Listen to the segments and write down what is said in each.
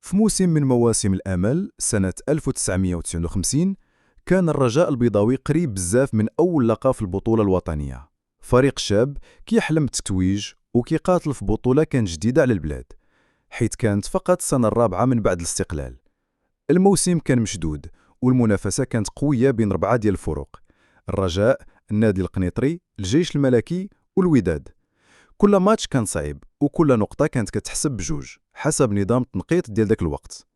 في موسم من مواسم الأمل سنة 1959 كان الرجاء البيضاوي قريب بزاف من أول لقب في البطولة الوطنية. فريق شاب كيحلم بالتتويج وكيقاتل في بطولة كانت جديدة على البلاد، حيث كانت فقط السنة الرابعة من بعد الاستقلال. الموسم كان مشدود والمنافسة كانت قوية بين 4 ديال الفرق: الرجاء، النادي القنيطري، الجيش الملكي والوداد. كل ماتش كان صعيب وكل نقطة كانت كتحسب بجوج حسب نظام التنقيط ديال داك الوقت.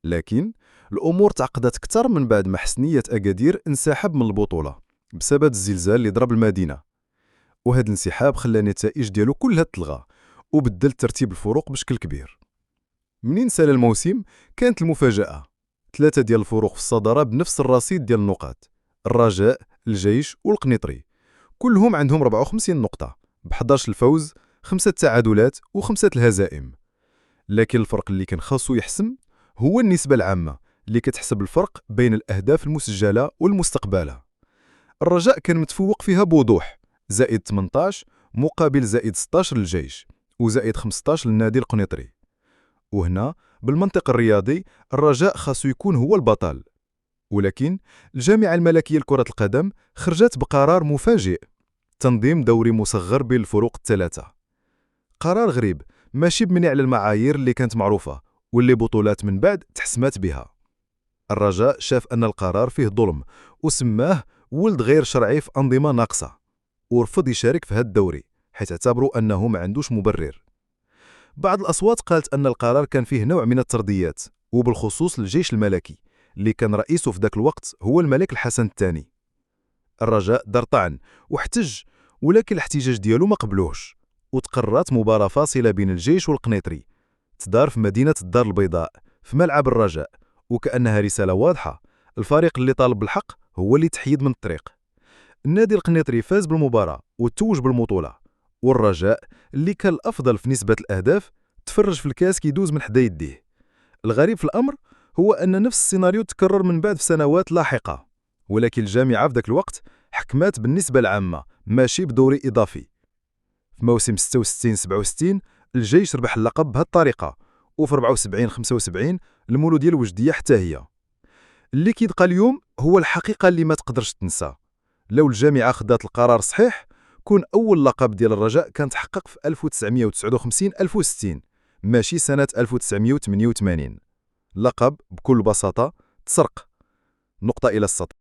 لكن الأمور تعقدت أكثر من بعد ما حسنية أكادير انسحب من البطولة بسبب الزلزال اللي ضرب المدينة، وهذا الانسحاب خلى النتائج ديالو كلها تلغى وبدل ترتيب الفروق بشكل كبير. منين سال الموسم كانت المفاجأة: 3 ديال الفروق في الصدارة بنفس الرصيد ديال النقاط: الرجاء، الجيش والقنيطري، كلهم عندهم 54 نقطة ب11 الفوز، 5 تعادلات و5 الهزائم. لكن الفرق اللي كان خاصو يحسم هو النسبة العامة اللي كتحسب الفرق بين الأهداف المسجلة والمستقبلة. الرجاء كان متفوق فيها بوضوح، زائد 18 مقابل زائد 16 للجيش وزائد 15 للنادي القنيطري. وهنا بالمنطق الرياضي الرجاء خاصو يكون هو البطل. ولكن الجامعة الملكية لكرة القدم خرجت بقرار مفاجئ: تنظيم دوري مصغر بين الفروق الثلاثة. قرار غريب ماشي بمنع على المعايير اللي كانت معروفة واللي بطولات من بعد تحسمات بها. الرجاء شاف أن القرار فيه ظلم وسماه ولد غير شرعي في أنظمة ناقصة، ورفض يشارك في هذا الدوري حيث اعتبروا أنه ما عندوش مبرر. بعض الأصوات قالت أن القرار كان فيه نوع من الترديات، وبالخصوص الجيش الملكي اللي كان رئيسه في ذاك الوقت هو الملك الحسن الثاني. الرجاء دار طعن واحتج، ولكن الاحتجاج ديالو ما قبلوش، وتقررت مباراة فاصلة بين الجيش والقنيطري تدار في مدينة الدار البيضاء في ملعب الرجاء، وكأنها رسالة واضحة: الفريق اللي طالب بالحق هو اللي تحيد من الطريق. النادي القنيطري فاز بالمباراة وتوج بالبطولة، والرجاء اللي كان الأفضل في نسبة الأهداف تفرج في الكاس كيدوز من حدا يديه. الغريب في الأمر هو أن نفس السيناريو تكرر من بعد في سنوات لاحقة، ولكن الجامعة في ذاك الوقت حكمات بالنسبة العامة ماشي بدوري إضافي. في موسم 66-67 الجيش ربح اللقب بهذه الطريقة، وفي 74-75 المولو ديال الوجدية حتى هي. اللي كيبقى اليوم هو الحقيقة اللي ما تقدرش تنسى: لو الجامعة خدات القرار صحيح كون أول لقب ديال الرجاء كان تحقق في 1959-1060 ماشي سنة 1988. لقب بكل بساطة تسرق. نقطة إلى السطر.